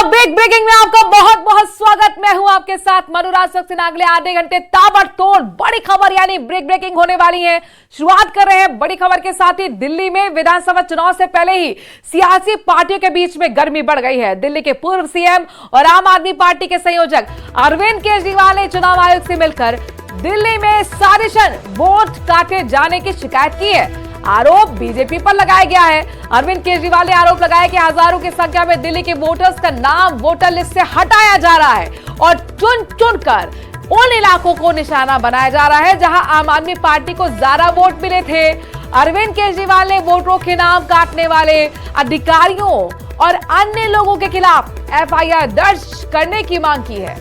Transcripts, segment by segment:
Big breaking में आपका बहुत बहुत स्वागत। मैं हूं आपके साथ मनुराज सक्सेना। अगले आधे घंटे ताबड़तोड़ बड़ी खबर यानी बिग ब्रेकिंग होने वाली है। शुरुआत कर रहे हैं बड़ी खबर के साथ ही। दिल्ली में विधानसभा चुनाव से पहले ही सियासी पार्टियों के बीच में गर्मी बढ़ गई है। दिल्ली के पूर्व सीएम और आम आदमी पार्टी के संयोजक अरविंद केजरीवाल ने चुनाव आयोग से मिलकर दिल्ली में साजिशन वोट काटे जाने की शिकायत की है। आरोप बीजेपी पर लगाया गया है। अरविंद केजरीवाल ने आरोप लगाया कि हजारों की संख्या में दिल्ली के वोटर्स का नाम वोटर लिस्ट से हटाया जा रहा है और चुन चुन कर उन इलाकों को निशाना बनाया जा रहा है जहां आम आदमी पार्टी को ज्यादा वोट मिले थे। अरविंद केजरीवाल ने वोटरों के नाम काटने वाले अधिकारियों और अन्य लोगों के खिलाफ एफआईआर दर्ज करने की मांग की है।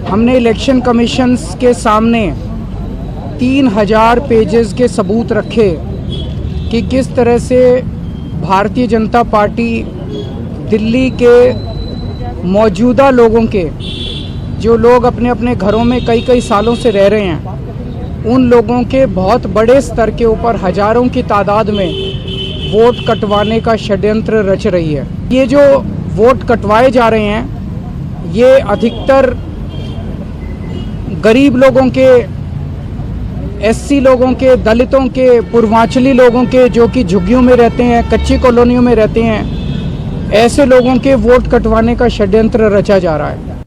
हमने इलेक्शन कमीशन के सामने 3000 पेजेस के सबूत रखे कि किस तरह से भारतीय जनता पार्टी दिल्ली के मौजूदा लोगों के, जो लोग अपने अपने घरों में कई कई सालों से रह रहे हैं, उन लोगों के बहुत बड़े स्तर के ऊपर हजारों की तादाद में वोट कटवाने का षड्यंत्र रच रही है। ये जो वोट कटवाए जा रहे हैं ये अधिकतर गरीब लोगों के, एससी लोगों के, दलितों के, पूर्वांचली लोगों के, जो कि झुग्गियों में रहते हैं, कच्ची कॉलोनियों में रहते हैं, ऐसे लोगों के वोट कटवाने का षड्यंत्र रचा जा रहा है।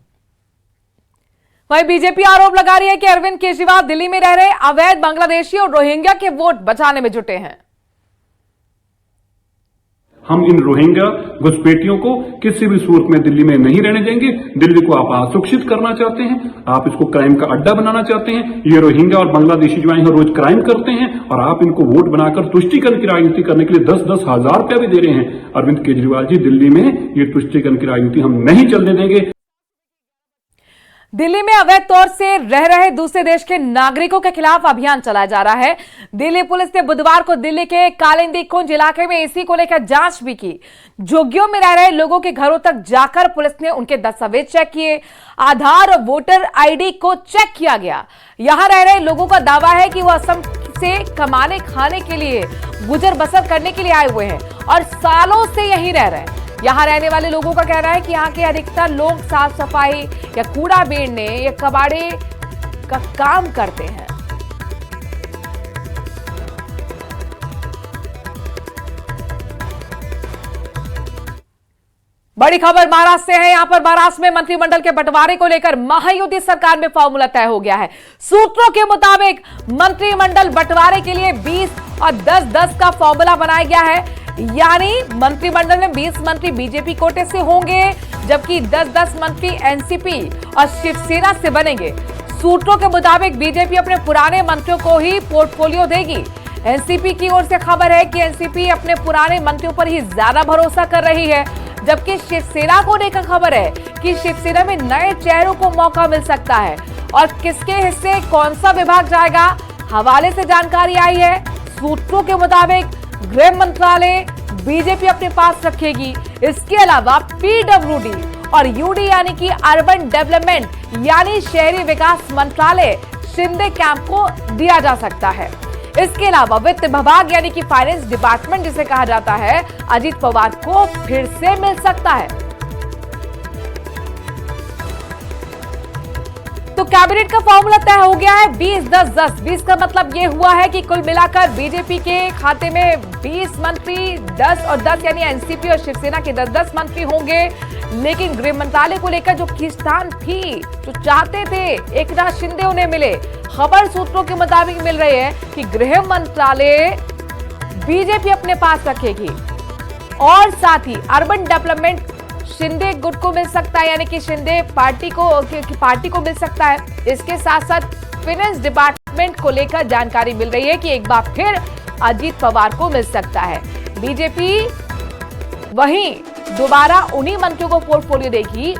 वहीं बीजेपी आरोप लगा रही है कि अरविंद केजरीवाल दिल्ली में रह रहे अवैध बांग्लादेशी और रोहिंग्या के वोट बचाने में जुटे हैं। हम इन रोहिंग्या घुसपैठियों को किसी भी सूरत में दिल्ली में नहीं रहने देंगे। दिल्ली को आप असुरक्षित करना चाहते हैं, आप इसको क्राइम का अड्डा बनाना चाहते हैं। ये रोहिंग्या और बांग्लादेशी जो हैं रोज क्राइम करते हैं और आप इनको वोट बनाकर तुष्टीकरण की राजनीति करने के लिए 10-10 हजार रुपया भी दे रहे हैं। अरविंद केजरीवाल जी, दिल्ली में ये तुष्टीकरण की राजनीति हम नहीं चलने देंगे। दिल्ली में अवैध तौर से रह रहे दूसरे देश के नागरिकों के खिलाफ अभियान चलाया जा रहा है। दिल्ली पुलिस ने बुधवार को दिल्ली के कालिंदी कुंज इलाके में इसी को लेकर जांच भी की। झुग्गियों में रह रहे लोगों के घरों तक जाकर पुलिस ने उनके दस्तावेज चेक किए। आधार और वोटर आईडी को चेक किया गया। यहां रह रहे लोगों का दावा है कि वह असम से कमाने खाने के लिए, गुजर बसर करने के लिए आए हुए हैं और सालों से यहीं रह रहे हैं। यहाँ रहने वाले लोगों का कहना है कि यहाँ के अधिकतर लोग साफ सफाई या कूड़ा बीनने या कबाड़े का काम करते हैं। बड़ी खबर महाराष्ट्र से है। यहां पर महाराष्ट्र में मंत्रिमंडल के बंटवारे को लेकर महायुति सरकार में फॉर्मूला तय हो गया है। सूत्रों के मुताबिक मंत्रिमंडल बंटवारे के लिए 20 और 10-10 का फॉर्मूला बनाया गया है। यानी मंत्रिमंडल में 20 मंत्री बीजेपी कोटे से होंगे जबकि 10-10 मंत्री एनसीपी और शिवसेना से बनेंगे। सूत्रों के मुताबिक बीजेपी अपने पुराने मंत्रियों को ही पोर्टफोलियो देगी। एनसीपी की ओर से खबर है कि एनसीपी अपने पुराने मंत्रियों पर ही ज्यादा भरोसा कर रही है, जबकि शिवसेना को लेकर खबर है कि शिवसेना में नए चेहरों को मौका मिल सकता है और किसके हिस्से कौन सा विभाग जाएगा, हवाले से जानकारी आई है। सूत्रों के मुताबिक गृह मंत्रालय बीजेपी अपने पास रखेगी। इसके अलावा पीडब्ल्यूडी और यूडी यानी कि अर्बन डेवलपमेंट यानी शहरी विकास मंत्रालय शिंदे कैंप को दिया जा सकता है। इसके अलावा वित्त विभाग यानी कि फाइनेंस डिपार्टमेंट जिसे कहा जाता है, अजीत पवार को फिर से मिल सकता है। तो कैबिनेट का फॉर्मूला तय हो गया है 20-10-10। 20 का मतलब यह हुआ है कि कुल मिलाकर बीजेपी के खाते में 20 मंत्री, 10 और 10 यानी एनसीपी और शिवसेना के 10-10 मंत्री होंगे। लेकिन गृह मंत्रालय को लेकर जो खींचतान थी, जो चाहते थे एकनाथ शिंदे उन्हें मिले, खबर सूत्रों के मुताबिक मिल रही है कि गृह मंत्रालय बीजेपी अपने पास रखेगी और साथ ही अर्बन डेवलपमेंट शिंदे गुट को मिल सकता है यानी कि शिंदे पार्टी को मिल सकता है। इसके साथ साथ फाइनेंस डिपार्टमेंट को लेकर जानकारी मिल रही है कि एक बार फिर अजीत पवार को मिल सकता है। बीजेपी वहीं दोबारा उन्हीं मंत्रियों को पोर्टफोलियो देगी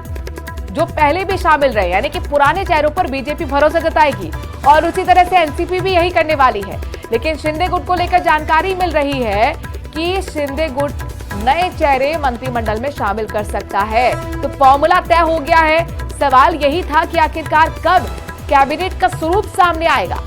जो पहले भी शामिल रहे, यानी कि पुराने चेहरों पर बीजेपी भरोसा जताएगी और उसी तरह से एनसीपी भी यही करने वाली है। लेकिन शिंदे गुट को लेकर जानकारी मिल रही है कि शिंदे गुट नए चेहरे मंत्रिमंडल में शामिल कर सकता है। तो फॉर्मूला तय हो गया है। सवाल यही था कि आखिरकार कब कैबिनेट का स्वरूप सामने आएगा।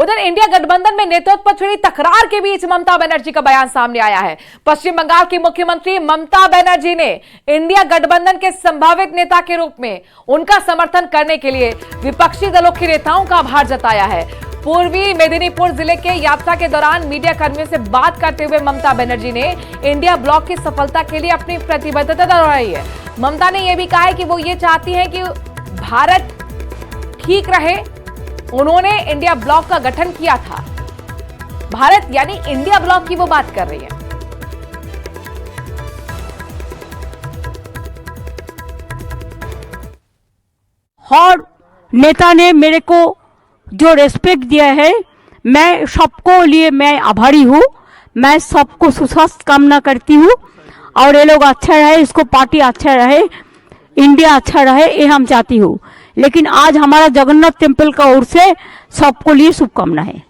उधर इंडिया गठबंधन में नेतृत्व पर छिड़ी तकरार के बीच ममता बनर्जी का बयान सामने आया है। पश्चिम बंगाल की मुख्यमंत्री ममता बनर्जी ने इंडिया गठबंधन के संभावित नेता के रूप में उनका समर्थन करने के लिए विपक्षी दलों के नेताओं का आभार जताया है। पूर्वी मेदिनीपुर जिले के यात्रा के दौरान मीडिया कर्मियों से बात करते हुए ममता बनर्जी ने इंडिया ब्लॉक की सफलता के लिए अपनी प्रतिबद्धता दोहराई है। ममता ने यह भी कहा है कि वो ये चाहती हैं कि भारत ठीक रहे। उन्होंने इंडिया ब्लॉक का गठन किया था। भारत यानी इंडिया ब्लॉक की वो बात कर रही है। और नेता ने मेरे को जो रेस्पेक्ट दिया है, मैं सबको लिए मैं आभारी हूँ। मैं सबको सुस्वास्थ्य कामना करती हूँ और ये लोग अच्छा रहे, इसको पार्टी अच्छा रहे, इंडिया अच्छा रहे, ये हम चाहती हूँ। लेकिन आज हमारा जगन्नाथ टेम्पल का ओर से सबको लिए शुभकामनाएं।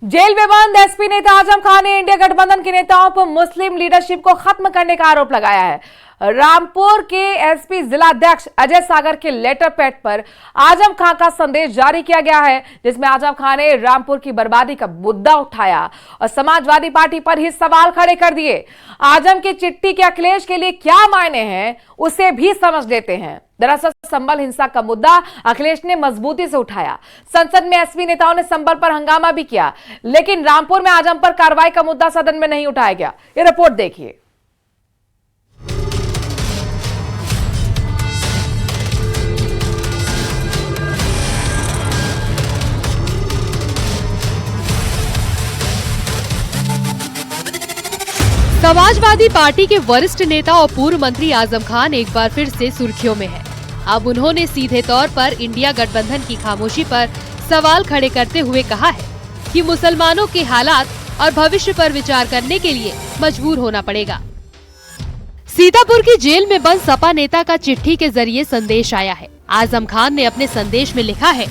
जेल में बंद एसपी नेता आजम खान ने इंडिया गठबंधन के नेताओं पर मुस्लिम लीडरशिप को खत्म करने का आरोप लगाया है। रामपुर के एसपी जिलाध्यक्ष अजय सागर के लेटर पैड पर आजम खान का संदेश जारी किया गया है, जिसमें आजम खान ने रामपुर की बर्बादी का मुद्दा उठाया और समाजवादी पार्टी पर ही सवाल खड़े कर दिए। आजम की चिट्ठी के अखिलेश के लिए क्या मायने हैं, उसे भी समझ लेते हैं। दरअसल संभल हिंसा का मुद्दा अखिलेश ने मजबूती से उठाया। संसद में एसपी नेताओं ने संभल पर हंगामा भी किया, लेकिन रामपुर में आजम पर कार्रवाई का मुद्दा सदन में नहीं उठाया गया। ये रिपोर्ट देखिए। समाजवादी पार्टी के वरिष्ठ नेता और पूर्व मंत्री आजम खान एक बार फिर से सुर्खियों में है। अब उन्होंने सीधे तौर पर इंडिया गठबंधन की खामोशी पर सवाल खड़े करते हुए कहा है कि मुसलमानों के हालात और भविष्य पर विचार करने के लिए मजबूर होना पड़ेगा। सीतापुर की जेल में बंद सपा नेता का चिट्ठी के जरिए संदेश आया है। आजम खान ने अपने संदेश में लिखा है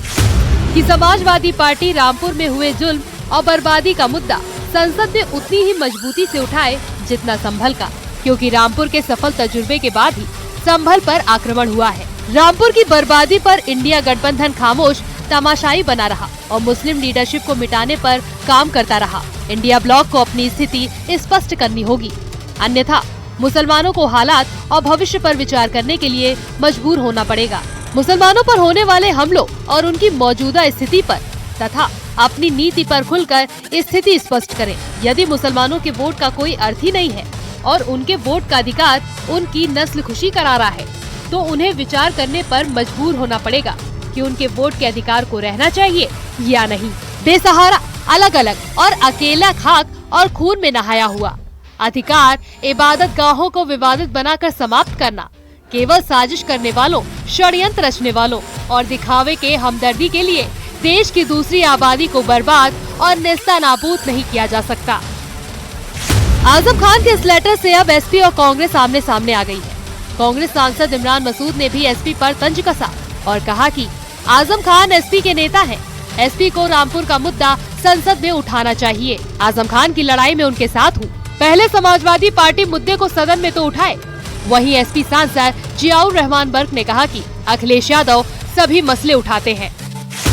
कि समाजवादी पार्टी रामपुर में हुए जुल्म और बर्बादी का मुद्दा संसद में उतनी ही मजबूती से उठाए जितना संभल का, क्योंकि रामपुर के सफल तजुर्बे के बाद ही संभल पर आक्रमण हुआ है। रामपुर की बर्बादी पर इंडिया गठबंधन खामोश तमाशाई बना रहा और मुस्लिम लीडरशिप को मिटाने पर काम करता रहा। इंडिया ब्लॉक को अपनी स्थिति स्पष्ट करनी होगी, अन्यथा मुसलमानों को हालात और भविष्य पर विचार करने के लिए मजबूर होना पड़ेगा। मुसलमानों पर होने वाले हमलों और उनकी मौजूदा स्थिति पर तथा अपनी नीति पर खुलकर स्थिति स्पष्ट करें। यदि मुसलमानों के वोट का कोई अर्थ ही नहीं है और उनके वोट का अधिकार उनकी नस्ल खुशी करा रहा है, तो उन्हें विचार करने पर मजबूर होना पड़ेगा कि उनके वोट के अधिकार को रहना चाहिए या नहीं। बेसहारा, अलग अलग और अकेला खाक और खून में नहाया हुआ अधिकार इबादत गाहों को विवादित बनाकर समाप्त करना केवल साजिश करने वालों, षड्यंत्र रचने वालों और दिखावे के हमदर्दी के लिए देश की दूसरी आबादी को बर्बाद और नेस्तनाबूद नहीं किया जा सकता। आजम खान के इस लेटर से अब एसपी और कांग्रेस आमने सामने आ गई है। कांग्रेस सांसद इमरान मसूद ने भी एसपी पर तंज कसा और कहा कि आजम खान एसपी के नेता हैं। एसपी को रामपुर का मुद्दा संसद में उठाना चाहिए। आजम खान की लड़ाई में उनके साथ हूँ। पहले समाजवादी पार्टी मुद्दे को सदन में तो उठाए। वहीं एसपी सांसद जियाउर रहमान बर्क ने कहा कि अखिलेश यादव सभी मसले उठाते हैं।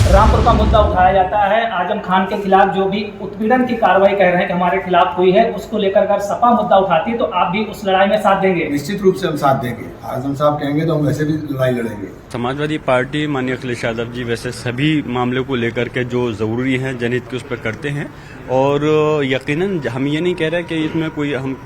रामपुर का मुद्दा उठाया जाता है। आजम खान के खिलाफ जो भी उत्पीड़न की कार्रवाई कह रहे हैं कि हमारे खिलाफ हुई है, उसको लेकर अगर सपा मुद्दा उठाती है तो आप भी उस लड़ाई में साथ देंगे? निश्चित रूप से हम साथ देंगे। आजम साहब कहेंगे तो हम वैसे भी लड़ाई लड़ेंगे। समाजवादी पार्टी माननीय अखिलेश यादव जी वैसे सभी मामलों को लेकर के जो जरूरी है जनहित के उस पर करते हैं और यकीनन हम ये नहीं कह रहे कि इसमें कोई हम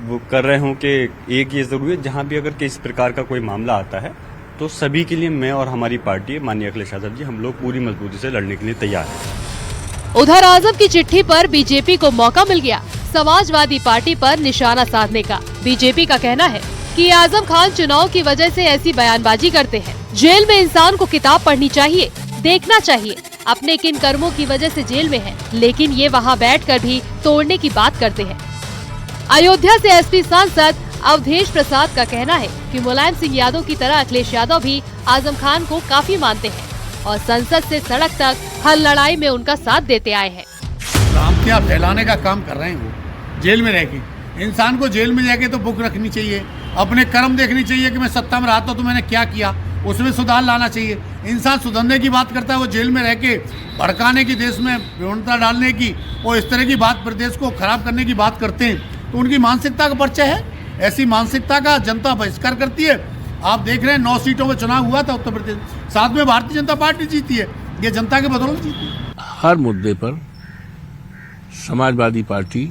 वो कर रहे हों कि एक ये जरूरी है, जहाँ भी अगर किस प्रकार का कोई मामला आता है तो सभी के लिए मैं और हमारी पार्टी माननीय अखिलेश यादव जी हम लोग पूरी मजबूती से लड़ने के लिए तैयार हैं। उधर आजम की चिट्ठी पर बीजेपी को मौका मिल गया समाजवादी पार्टी पर निशाना साधने का। बीजेपी का कहना है कि आजम खान चुनाव की वजह से ऐसी बयानबाजी करते हैं। जेल में इंसान को किताब पढ़नी चाहिए, देखना चाहिए अपने किन कर्मों की वजह से जेल में है, लेकिन ये वहाँ बैठकर भी तोड़ने की बात करते हैं। अयोध्या से एसपी सांसद अवधेश प्रसाद का कहना है कि मुलायम सिंह यादव की तरह अखिलेश यादव भी आजम खान को काफी मानते हैं और संसद से सड़क तक हर लड़ाई में उनका साथ देते आए हैं। भ्रांतियां फैलाने का काम कर रहे हैं वो जेल में रह के। इंसान को जेल में जाके तो बुक रखनी चाहिए, अपने कर्म देखनी चाहिए कि मैं सत्ता में रहा था तो मैंने क्या किया, उसमें सुधार लाना चाहिए। इंसान सुधरने की बात करता है, वो जेल में रह के भड़काने की, देश में विभिन्नता डालने की और इस तरह की बात, प्रदेश को खराब करने की बात करते हैं, तो उनकी मानसिकता का परिचय है। ऐसी मानसिकता का जनता बहिष्कार करती है। आप देख रहे हैं 9 सीटों में चुनाव हुआ था उत्तर प्रदेश, साथ में भारतीय जनता पार्टी जीती है। ये जनता के बदौलत जीती है। हर मुद्दे पर समाजवादी पार्टी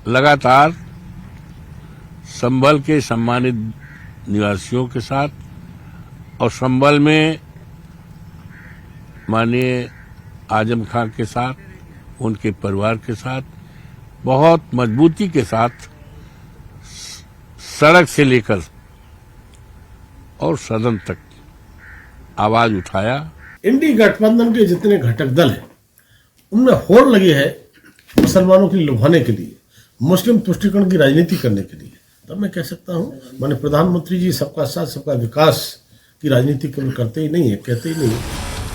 लगातार संभल के सम्मानित निवासियों के साथ और संभल में माननीय आजम खान के साथ, उनके परिवार के साथ बहुत मजबूती के साथ सड़क से लेकर और सदन तक आवाज उठाया। इंडी गठबंधन के जितने घटक दल हैं उनमें होड़ लगी है मुसलमानों की लुभाने के लिए, मुस्लिम तुष्टीकरण की राजनीति करने के लिए। तब मैं कह सकता हूँ माननीय प्रधानमंत्री जी सबका साथ सबका विकास की राजनीति कभी करते ही नहीं है, कहते ही नहीं है।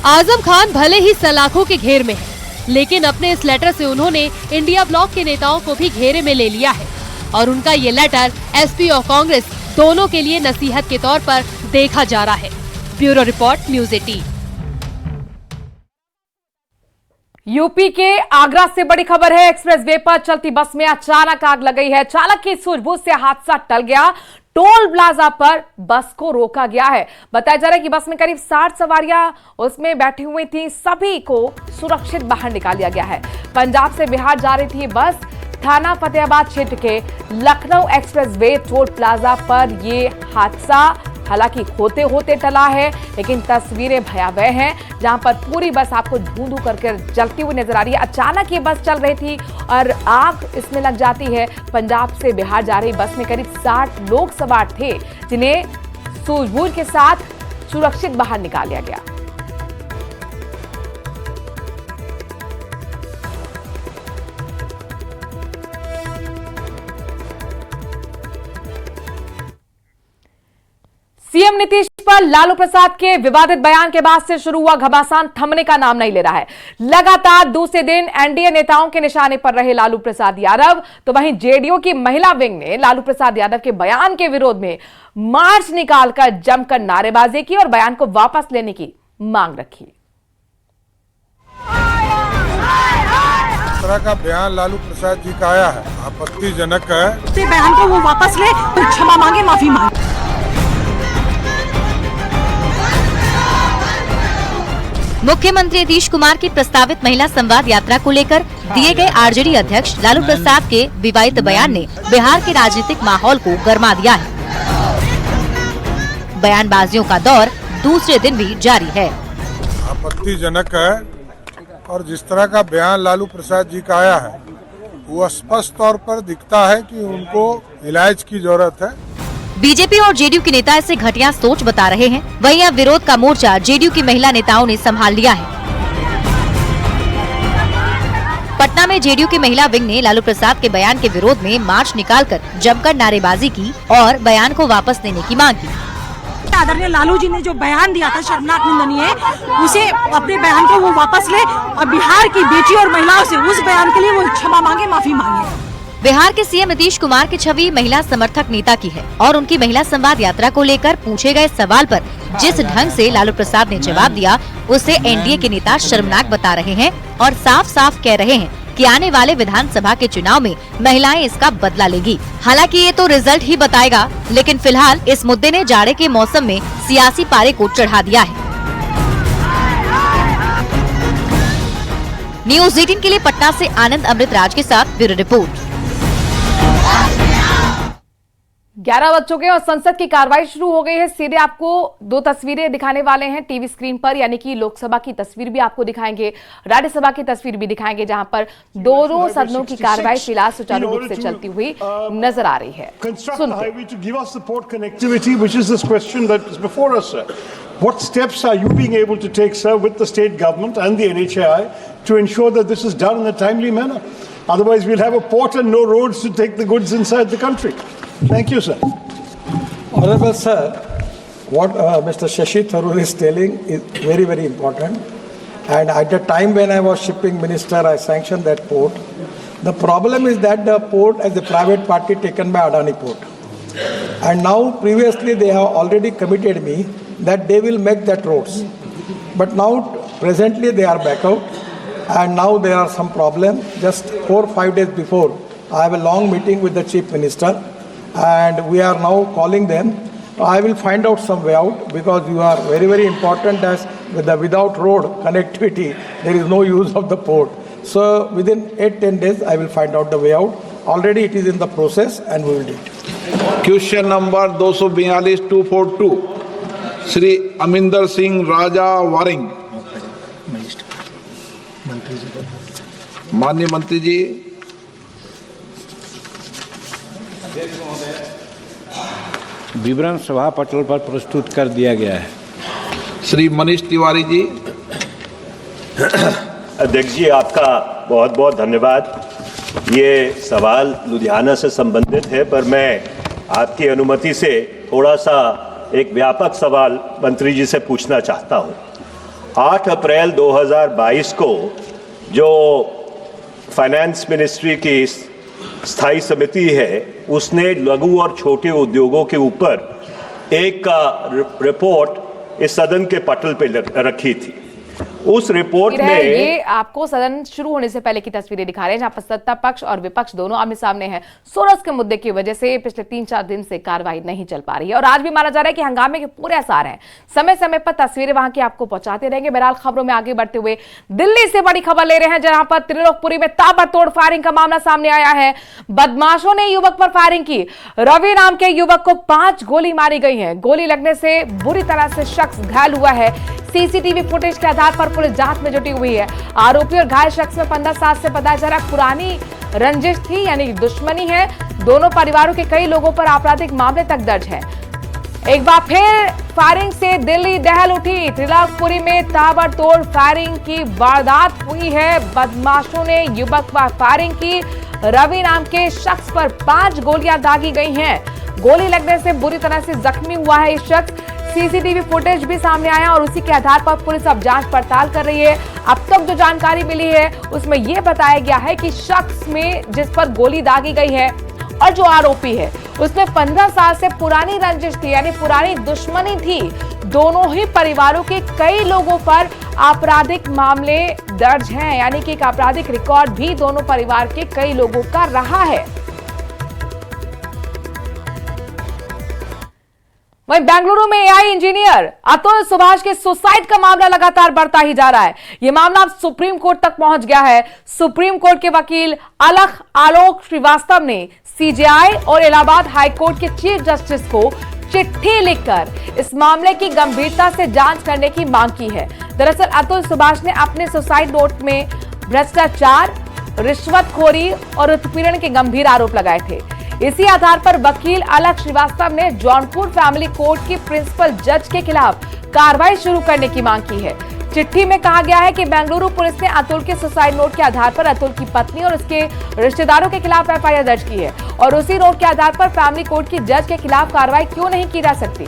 आजम खान भले ही सलाखों के घेर में है, लेकिन अपने इस लेटर से उन्होंने इंडिया ब्लॉक के नेताओं को भी घेरे में ले लिया है और उनका ये लेटर एसपी और कांग्रेस दोनों के लिए नसीहत के तौर पर देखा जा रहा है। Bureau report, news 18। यूपी के आगरा से बड़ी खबर है। एक्सप्रेस वे पर चलती बस में अचानक आग लग गई है। चालक की सूझबूझ से हादसा टल गया। टोल प्लाजा पर बस को रोका गया है। बताया जा रहा है कि बस में करीब 60 सवारियां उसमें बैठी हुई थी। सभी को सुरक्षित बाहर निकाल लिया गया है। पंजाब से बिहार जा रही थी बस। थाना फतेहाबाद क्षेत्र के Lucknow express way toll plaza पर ये हादसा हालांकि होते होते टला है, लेकिन तस्वीरें भयावह हैं, जहां पर पूरी बस आपको धुंधु करके जलती हुई नजर आ रही है। अचानक ये बस चल रही थी और आग इसमें लग जाती है। पंजाब से बिहार जा रही बस में करीब 60 लोग सवार थे, जिन्हें सूझबूझ के साथ सुरक्षित बाहर निकाल लिया गया। सीएम नीतीश पर लालू प्रसाद के विवादित बयान के बाद से शुरू हुआ घमासान थमने का नाम नहीं ले रहा है। लगातार दूसरे दिन एनडीए नेताओं के निशाने पर रहे लालू प्रसाद यादव, तो वहीं जेडीयू की महिला विंग ने लालू प्रसाद यादव के बयान के विरोध में मार्च निकालकर जमकर नारेबाजी की और बयान को वापस लेने की मांग रखी। इस तरह का बयान लालू प्रसाद जी का आया है, आपत्तिजनक है। बयान को वो वापस ले, क्षमा मांगे, माफी मांगे। मुख्यमंत्री नीतीश कुमार की प्रस्तावित महिला संवाद यात्रा को लेकर दिए गए आरजेडी अध्यक्ष लालू प्रसाद के विवादित बयान ने बिहार के राजनीतिक माहौल को गरमा दिया है। बयानबाजियों का दौर दूसरे दिन भी जारी है। आपत्तिजनक है और जिस तरह का बयान लालू प्रसाद जी का आया है वो स्पष्ट तौर पर दिखता है कि उनको इलाज की जरूरत है। बीजेपी और जेडीयू के नेता इसे घटिया सोच बता रहे हैं। वहीं अब विरोध का मोर्चा जेडीयू की महिला नेताओं ने संभाल लिया है। पटना में जेडीयू की महिला विंग ने लालू प्रसाद के बयान के विरोध में मार्च निकालकर जमकर नारेबाजी की और बयान को वापस लेने की मांग की। आदरणीय लालू जी ने जो बयान दिया था शर्मनाक निंदनीय, उसे अपने बयान को वो वापस ले और बिहार की बेटी और महिलाओं से उस बयान के लिए वो क्षमा मांगे, माफी मांगे। बिहार के सीएम नीतीश कुमार की छवि महिला समर्थक नेता की है और उनकी महिला संवाद यात्रा को लेकर पूछे गए सवाल पर जिस ढंग से लालू प्रसाद ने जवाब दिया, उसे एनडीए के नेता शर्मनाक बता रहे हैं और साफ साफ कह रहे हैं कि आने वाले विधानसभा के चुनाव में महिलाएं इसका बदला लेगी। हालांकि ये तो रिजल्ट ही बताएगा, लेकिन फिलहाल इस मुद्दे ने जाड़े के मौसम में सियासी पारे को चढ़ा दिया है। न्यूज़ 18 के लिए पटना से आनंद अमृत राज के साथ ब्यूरो रिपोर्ट। 11 बज चुके हैं और संसद की कार्रवाई शुरू हो गई है। सीधे आपको 2 तस्वीरें दिखाने वाले हैं टीवी स्क्रीन पर, यानी कि लोकसभा की तस्वीर भी आपको दिखाएंगे, राज्यसभा की तस्वीर भी दिखाएंगे, जहां पर दोनों सदनों की कार्रवाई फिलहाल सुचारू रूप से चलती हुई नजर आ रही है। What steps are you being able to take, sir, with the state government and the NHAI to ensure that this is done in a timely manner? Otherwise, we'll have a port and no roads to take the goods inside the country. Thank you, sir. Honorable sir, what Mr. Shashi Tharoor is telling is very, very important. And at the time when I was shipping minister, I sanctioned that port. The problem is that the port is a private party taken by Adani Port. And now previously they have already committed me that they will make that roads. But now presently they are back out, and now there are some problem. Just 4 or 5 days before, I have a long meeting with the Chief Minister, and we are now calling them. I will find out some way out, because you are very, very important, as without road connectivity, there is no use of the port. So within 8-10 days, I will find out the way out. Already it is in the process, and we will do it. Question number 242-242 Shri Amrinder Singh Raja Warring. माननीय मंत्री जी। विवरण सभा पटल पर प्रस्तुत कर दिया गया है। श्री मनीष तिवारी जी। अध्यक्ष जी, आपका बहुत बहुत धन्यवाद। ये सवाल लुधियाना से संबंधित है, पर मैं आपकी अनुमति से थोड़ा सा एक व्यापक सवाल मंत्री जी से पूछना चाहता हूँ। 8 अप्रैल 2022 को जो फाइनेंस मिनिस्ट्री की स्थायी समिति है, उसने लघु और छोटे उद्योगों के ऊपर एक रिपोर्ट इस सदन के पटल पे रखी थी। उस रिपोर्ट में ये आपको सदन शुरू होने से पहले की तस्वीरें दिखा रहे हैं, जहां पर सत्ता पक्ष और विपक्ष दोनों आमने सामने हैं। सोरस के मुद्दे की वजह से पिछले 3-4 दिन से कार्रवाई नहीं चल पा रही है, और आज भी माना जा रहा है कि हंगामे के पूरे आसार हैं। समय समय पर तस्वीरें वहां की आपको पहुंचाते रहेंगे। बहरहाल खबरों में आगे बढ़ते हुए दिल्ली से बड़ी खबर ले रहे हैं, जहां पर त्रिलोकपुरी में ताबड़तोड़ फायरिंग का मामला सामने आया है। बदमाशों ने युवक पर फायरिंग की। रवि नाम के युवक को 5 गोली मारी गई है। गोली लगने से बुरी तरह से शख्स घायल हुआ है। सीसीटीवी फुटेज के आधार पर पुलिस जांच में जुटी हुई है। आरोपी और घायल शख्स में 15 साल से पता चला पुरानी रंजिश थी, यानी दुश्मनी है। दोनों परिवारों के कई लोगों पर आपराधिक मामले तक दर्ज है। एक बार फिर फायरिंग से दिल्ली दहल उठी। त्रिलोकपुरी में ताबड़तोड़ फायरिंग की वारदात हुई है। बदमाशों ने युवक पर फायरिंग की। रवि नाम के शख्स पर 5 गोलियां दागी गई हैं। गोली लगने से बुरी तरह से जख्मी हुआ है इस शख्स। सीसीटीवी फुटेज भी सामने आया, और उसी के आधार पर पुलिस अब जांच पड़ताल कर रही है। अब तक जो जानकारी मिली है उसमें यह बताया गया है कि शख्स में जिस पर गोली दागी गई है और जो आरोपी है उसमें 15 साल से पुरानी रंजिश थी, यानी पुरानी दुश्मनी थी। दोनों ही परिवारों के कई लोगों पर आपराधिक मामले दर्ज हैं, यानी कि एक आपराधिक रिकॉर्ड भी दोनों परिवार के कई लोगों का रहा है। वहीं बेंगलुरु में एआई इंजीनियर अतुल सुभाष के सुसाइड का मामला लगातार बढ़ता ही जा रहा है। यह मामला अब सुप्रीम कोर्ट तक पहुंच गया है। सुप्रीम कोर्ट के वकील आलोक श्रीवास्तव ने सीजेआई और इलाहाबाद हाईकोर्ट के चीफ जस्टिस को चिट्ठी लिखकर इस मामले की गंभीरता से जांच करने की मांग की है। दरअसल अतुल सुभाष ने अपने सुसाइड नोट में भ्रष्टाचार, रिश्वतखोरी और उत्पीड़न के गंभीर आरोप लगाए थे। इसी आधार पर वकील आलोक श्रीवास्तव ने जौनपुर फैमिली कोर्ट की प्रिंसिपल जज के खिलाफ कार्रवाई शुरू करने की मांग की है। चिट्ठी में कहा गया है कि बेंगलुरु पुलिस ने अतुल के सुसाइड नोट के आधार पर अतुल की पत्नी और उसके रिश्तेदारों के खिलाफ एफआईआर दर्ज की है, और उसी नोट के आधार पर फैमिली कोर्ट की जज के खिलाफ कार्रवाई क्यों नहीं की जा सकती।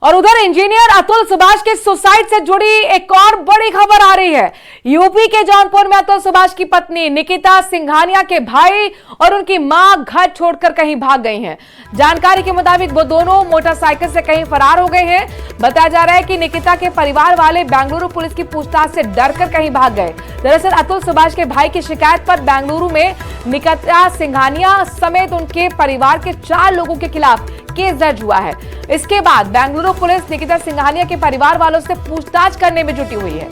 और उधर इंजीनियर अतुल सुभाष के सुसाइड से जुड़ी एक और बड़ी खबर आ रही है। यूपी के जौनपुर में अतुल सुभाष की पत्नी निकिता सिंघानिया के भाई और उनकी मां घर छोड़कर कहीं भाग गई हैं। जानकारी के मुताबिक वो दोनों मोटरसाइकिल से कहीं फरार हो गए हैं। बताया जा रहा है कि निकिता के परिवार वाले बेंगलुरु पुलिस की पूछताछ से डरकर कहीं भाग गए। दरअसल अतुल सुभाष के भाई की शिकायत पर बेंगलुरु में निकिता सिंघानिया समेत उनके परिवार के 4 लोगों के खिलाफ केस दर्ज हुआ है। इसके बाद बेंगलुरु पुलिस निकिता सिंघानिया के परिवार वालों से पूछताछ करने में जुटी हुई है।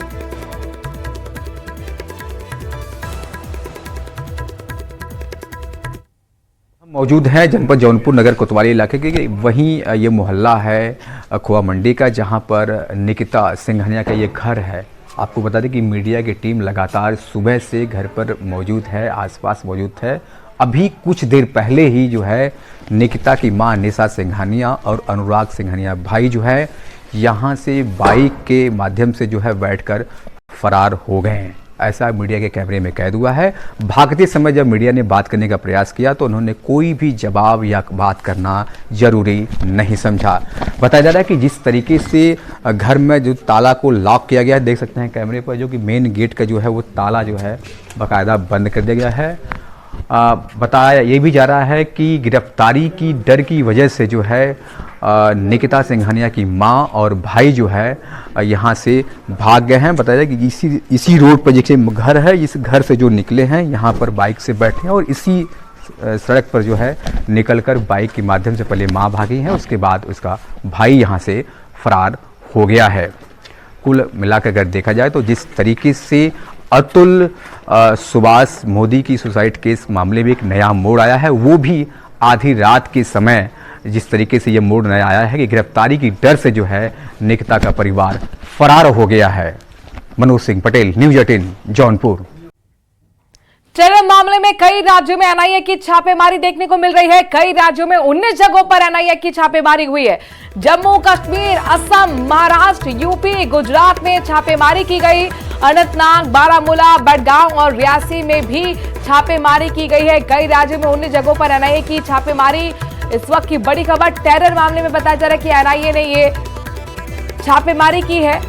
मौजूद है जनपद जौनपुर नगर कोतवाली इलाके के, वहीं ये मोहल्ला है खोआ मंडी का, जहां पर निकिता सिंघानिया का ये घर है। आपको बता दें कि मीडिया की टीम लगातार सुबह से घर पर मौजूद है, आसपास मौजूद है। अभी कुछ देर पहले ही जो है निकिता की मां निशा सिंघानिया और अनुराग सिंघानिया भाई जो है यहाँ से बाइक के माध्यम से जो है बैठकर फरार हो गए हैं। ऐसा मीडिया के कैमरे में कैद हुआ है। भागते समय जब मीडिया ने बात करने का प्रयास किया तो उन्होंने कोई भी जवाब या बात करना जरूरी नहीं समझा। बताया जा रहा है कि जिस तरीके से घर में जो ताला को लॉक किया गया है, देख सकते हैं कैमरे पर, जो कि मेन गेट का जो है वो ताला जो है बाकायदा बंद कर दिया गया है। बताया ये भी जा रहा है कि गिरफ्तारी की डर की वजह से जो है निकिता सिंघानिया की मां और भाई जो है यहां से भाग गए हैं। बताया कि इसी रोड पर जैसे घर है, इस घर से जो निकले हैं यहां पर बाइक से बैठे हैं और इसी सड़क पर जो है निकलकर बाइक के माध्यम से पहले मां भागी है, उसके बाद उसका भाई यहां से फरार हो गया है। कुल मिलाकर अगर देखा जाए तो जिस तरीके से अतुल सुभाष मोदी की सुसाइड केस मामले में एक नया मोड़ आया है, वो भी आधी रात के समय जिस तरीके से ये मोड़ नया आया है कि गिरफ्तारी की डर से जो है निकिता का परिवार फरार हो गया है। मनोज सिंह पटेल, न्यूज 18 जौनपुर। टेरर मामले में कई राज्यों में एनआईए की छापेमारी देखने को मिल रही है। कई राज्यों में 19 जगहों पर एनआईए की छापेमारी हुई है। जम्मू कश्मीर, असम, महाराष्ट्र, यूपी, गुजरात में छापेमारी की गई। अनंतनाग, बारामूला, बडगांव और रियासी में भी छापेमारी की गई है। कई राज्यों में 19 जगहों पर एनआईए की छापेमारी। इस वक्त की बड़ी खबर, टेरर मामले में बताया जा रहा है कि एनआईए ने ये छापेमारी की है।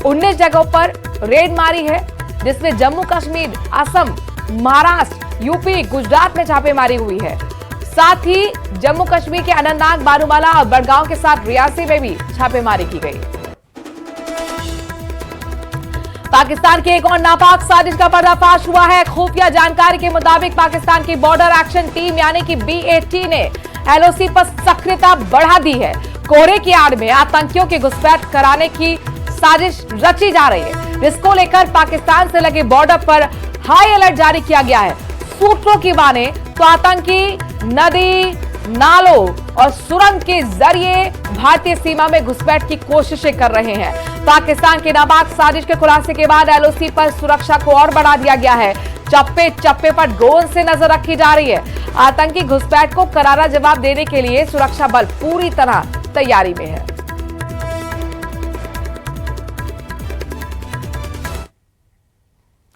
19 जगहों पर रेड मारी है, जिसमें जम्मू कश्मीर, असम, महाराष्ट्र, यूपी, गुजरात में छापेमारी हुई है। साथ ही जम्मू कश्मीर के अनंतनाग, बारामूला और बडगांव के साथ रियासी में भी छापेमारी की गई। पाकिस्तान की एक और नापाक साजिश का पर्दाफाश हुआ है। खुफिया जानकारी के मुताबिक पाकिस्तान की बॉर्डर एक्शन टीम यानी कि BAT ने LOC पर सक्रियता बढ़ा दी है। कोहरे की आड़ में आतंकियों की घुसपैठ कराने की साजिश रची जा रही है, जिसको लेकर पाकिस्तान से लगे बॉर्डर पर हाई अलर्ट जारी किया गया है। सूत्रों की माने तो आतंकी नदी, नालों और सुरंग के जरिए भारतीय सीमा में घुसपैठ की कोशिशें कर रहे हैं। पाकिस्तान की नापाक साजिश के खुलासे के बाद LOC पर सुरक्षा को और बढ़ा दिया गया है। चप्पे चप्पे पर ड्रोन से नजर रखी जा रही है। आतंकी घुसपैठ को करारा जवाब देने के लिए सुरक्षा बल पूरी तरह तैयारी में है।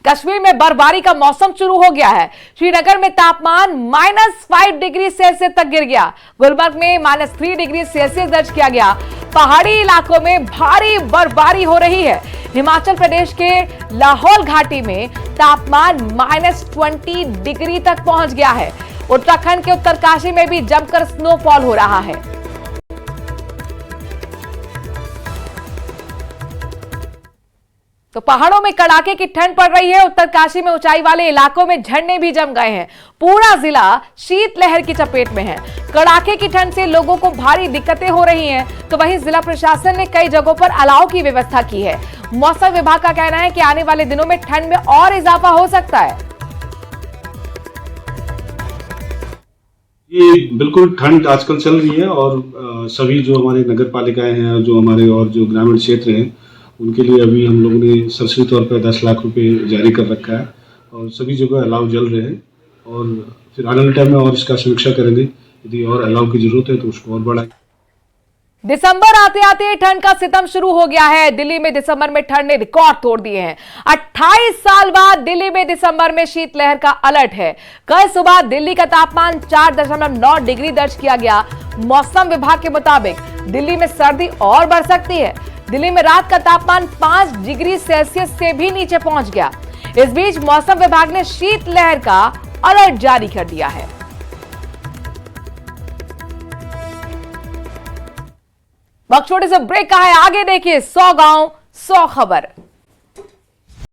कश्मीर में बर्फबारी का मौसम शुरू हो गया है। श्रीनगर में तापमान -5 डिग्री सेल्सियस तक गिर गया। गुलमर्ग में -3 डिग्री सेल्सियस दर्ज किया गया। पहाड़ी इलाकों में भारी बर्फबारी हो रही है। हिमाचल प्रदेश के लाहौल घाटी में तापमान -20 डिग्री तक पहुंच गया है। उत्तराखंड के उत्तरकाशी में भी जमकर स्नोफॉल हो रहा है। तो पहाड़ों में कड़ाके की ठंड पड़ रही है। उत्तरकाशी में ऊंचाई वाले इलाकों में झरने भी जम गए हैं। पूरा जिला शीतलहर की चपेट में है। कड़ाके की ठंड से लोगों को भारी दिक्कतें हो रही हैं। तो वहीं जिला प्रशासन ने कई जगहों पर अलाव की व्यवस्था की है। मौसम विभाग का कहना है कि आने वाले दिनों में ठंड में और इजाफा हो सकता है। ये बिल्कुल ठंड आजकल चल रही है और सभी जो हमारे नगर पालिकाएं हैं, जो हमारे और जो ग्रामीण क्षेत्र हैं, उनके लिए अभी हम लोगों ने सरसरी तौर पर 10 लाख रुपए जारी कर रखा है और सभी जगह अलाव जल रहे हैं और फिर आने वाले टाइम में और इसका समीक्षा करेंगे। यदि और अलाव की जरूरत है तो उसको और बढ़ाएं। दिसंबर आते आते ठंड का सितम शुरू हो गया है। दिल्ली में दिसंबर में ठंड ने रिकॉर्ड तोड़ दिए हैं। 28 साल बाद दिल्ली में दिसंबर में शीतलहर का अलर्ट है। कल सुबह दिल्ली का तापमान 4.9 डिग्री दर्ज किया गया। मौसम विभाग के मुताबिक दिल्ली में सर्दी और बढ़ सकती है। दिल्ली में रात का तापमान 5 डिग्री सेल्सियस से भी नीचे पहुंच गया। इस बीच मौसम विभाग ने शीतलहर का अलर्ट जारी कर दिया है। वक्त छोटे से ब्रेक का है, आगे देखिए 100 गांव 100 खबर।